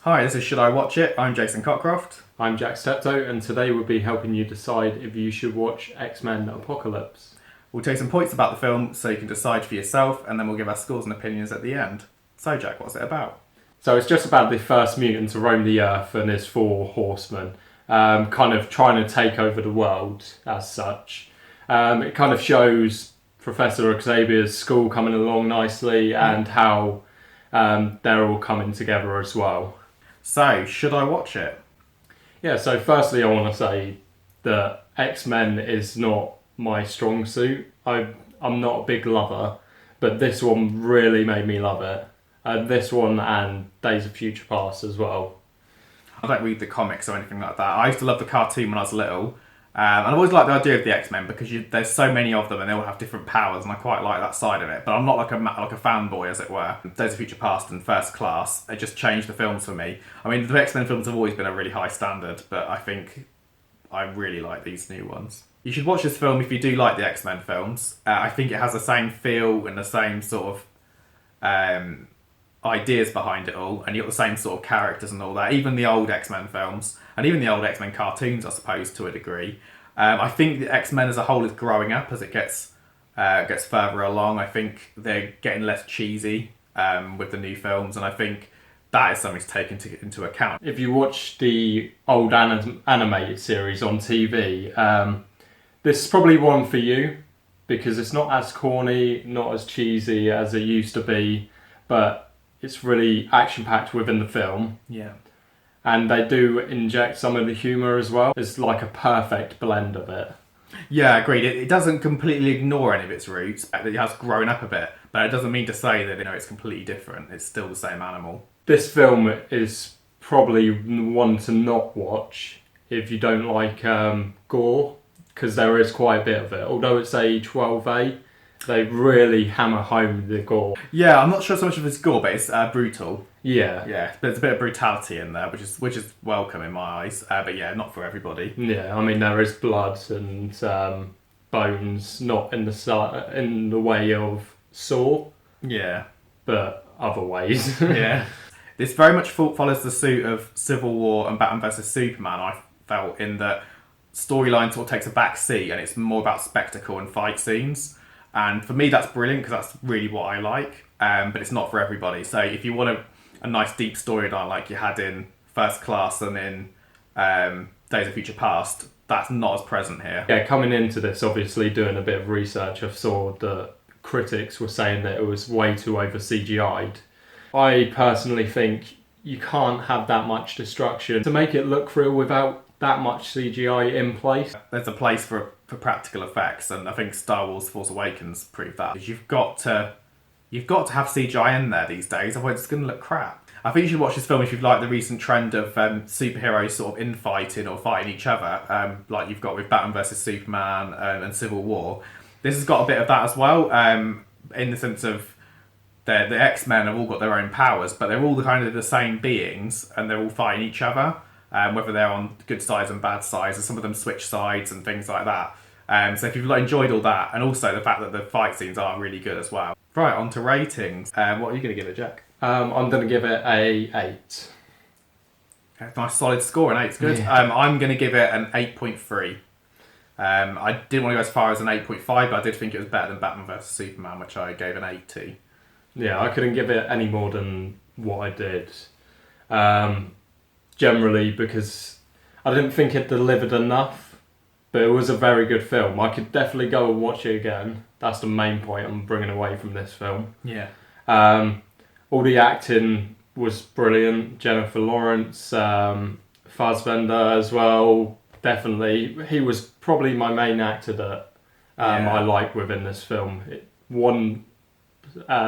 Hi, this is Should I Watch It? I'm Jason Cockroft. I'm Jack Steptoe, and today we'll be helping you decide if you should watch X-Men Apocalypse. We'll take some points about the film so you can decide for yourself, and then we'll give our scores and opinions at the end. So, Jack, what's it about? So it's just about the first mutant to roam the Earth and his four horsemen, kind of trying to take over the world as such. It kind of shows Professor Xavier's school coming along nicely and how they're all coming together as well. So, should I watch it? Yeah, so firstly I want to say that X-Men is not my strong suit. I'm not a big lover, but this one really made me love it. This one and Days of Future Past as well. I don't read the comics or anything like that. I used to love the cartoon when I was little. And I've always liked the idea of the X-Men because there's so many of them and they all have different powers, and I quite like that side of it. But I'm not like a fanboy, as it were. Days of Future Past and First Class, they just changed the films for me. I mean, the X-Men films have always been a really high standard, but I think I really like these new ones. You should watch this film if you do like the X-Men films. I think it has the same feel and the same sort of ideas behind it all, and you've got the same sort of characters and all that. Even the old X-Men films, and even the old X-Men cartoons, I suppose, to a degree. I think the X-Men as a whole is growing up as it gets further along. I think they're getting less cheesy with the new films, and I think that is something to take into account. If you watch the old animated series on TV, this is probably one for you because it's not as corny, not as cheesy as it used to be, but it's really action-packed within the film. Yeah. And they do inject some of the humour as well. It's like a perfect blend of it. Yeah, agreed. It doesn't completely ignore any of its roots. It has grown up a bit, but it doesn't mean to say that it's completely different. It's still the same animal. This film is probably one to not watch if you don't like gore, because there is quite a bit of it. Although it's a 12A, they really hammer home the gore. Yeah, I'm not sure so much of it's gore, but it's brutal. Yeah. Yeah, there's a bit of brutality in there, which is welcome in my eyes. But yeah, not for everybody. Yeah, I mean there is blood and bones, not in the way of Saw, Yeah. but other ways. Yeah. This very much follows the suit of Civil War and Batman vs Superman, I felt, in that storyline sort of takes a back seat and it's more about spectacle and fight scenes. And for me, that's brilliant because that's really what I like. But it's not for everybody. So if you want a nice deep storyline like you had in First Class and in Days of Future Past, that's not as present here. Yeah, coming into this, obviously doing a bit of research, I saw that critics were saying that it was way too over CGI'd. I personally think you can't have that much destruction to make it look real without that much CGI in place. There's a place for practical effects, and I think Star Wars Force Awakens proved that. You've got to have CGI in there these days, otherwise it's going to look crap. I think you should watch this film if you've liked the recent trend of superheroes sort of infighting or fighting each other, like you've got with Batman vs Superman and Civil War. This has got a bit of that as well, in the sense of the X-Men have all got their own powers, but they're all kind of the same beings, and they're all fighting each other, whether they're on good sides and bad sides, and some of them switch sides and things like that. So if you've enjoyed all that, and also the fact that the fight scenes are really good as well. Right, on to ratings. What are you going to give it, Jack? I'm going to give it a 8. That's a nice solid score, an 8's good. Yeah. I'm going to give it an 8.3. I didn't want to go as far as an 8.5, but I did think it was better than Batman vs Superman, which I gave an 8 to. Yeah, I couldn't give it any more than what I did. Generally, because I didn't think it delivered enough, but it was a very good film. I could definitely go and watch it again. That's the main point I'm bringing away from this film. Yeah. All the acting was brilliant. Jennifer Lawrence, Fassbender as well. Definitely, he was probably my main actor that I like within this film. One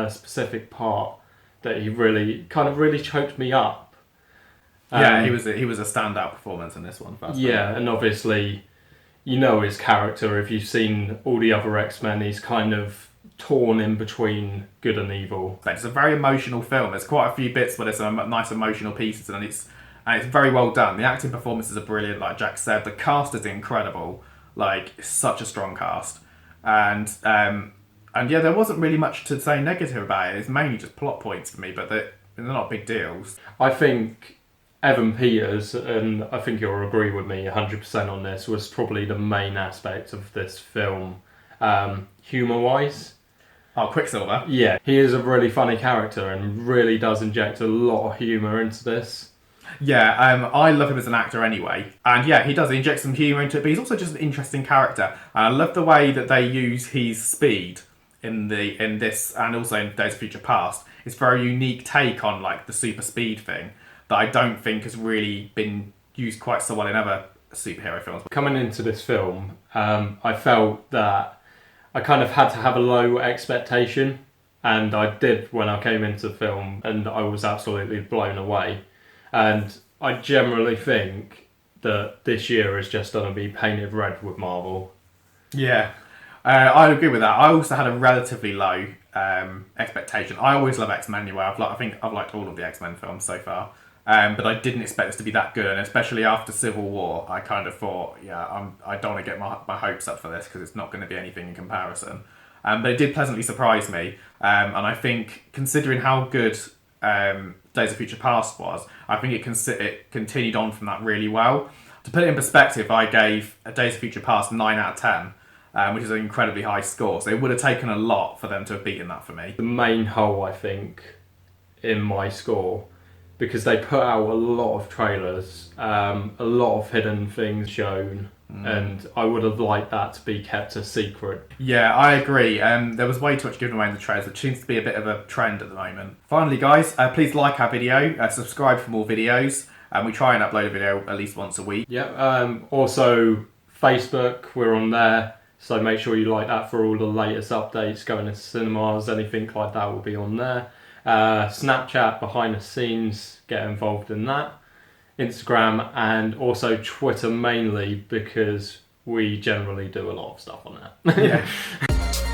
specific part that he really choked me up. Yeah, he was a standout performance in this one. Yeah, and obviously, you know his character. If you've seen all the other X-Men, he's kind of torn in between good and evil. It's a very emotional film. There's quite a few bits where there's some nice emotional pieces, and it's very well done. The acting performances are brilliant, like Jack said. The cast is incredible. Like, it's such a strong cast, and yeah, there wasn't really much to say negative about it. It's mainly just plot points for me, but they're not big deals. I think Evan Peters, and I think you'll agree with me 100% on this, was probably the main aspect of this film, humour-wise. Oh, Quicksilver. Yeah, he is a really funny character and really does inject a lot of humour into this. Yeah, I love him as an actor anyway. And yeah, he does. He injects some humour into it, but he's also just an interesting character. And I love the way that they use his speed in this and also in Days of Future Past. It's a very unique take on like the super speed thing that I don't think has really been used quite so well in other superhero films. Coming into this film, I felt that I kind of had to have a low expectation, and I did when I came into the film, and I was absolutely blown away. And I generally think that this year is just going to be painted red with Marvel. Yeah, I agree with that. I also had a relatively low expectation. I always love X-Men anyway. I think I've liked all of the X-Men films so far. But I didn't expect this to be that good, and especially after Civil War, I kind of thought, I don't want to get my hopes up for this because it's not going to be anything in comparison. But it did pleasantly surprise me, and I think considering how good Days of Future Past was, I think it continued on from that really well. To put it in perspective, I gave Days of Future Past 9 out of 10, which is an incredibly high score. So it would have taken a lot for them to have beaten that for me. The main hole, I think, in my score, because they put out a lot of trailers, a lot of hidden things shown, and I would have liked that to be kept a secret. Yeah, I agree. There was way too much given away in the trailers, which seems to be a bit of a trend at the moment. Finally, guys, please like our video, subscribe for more videos, and we try and upload a video at least once a week. Yeah, also Facebook, we're on there, so make sure you like that for all the latest updates, going to cinemas, anything like that will be on there. Snapchat, behind the scenes, get involved in that. Instagram, and also Twitter mainly, because we generally do a lot of stuff on there. Yeah.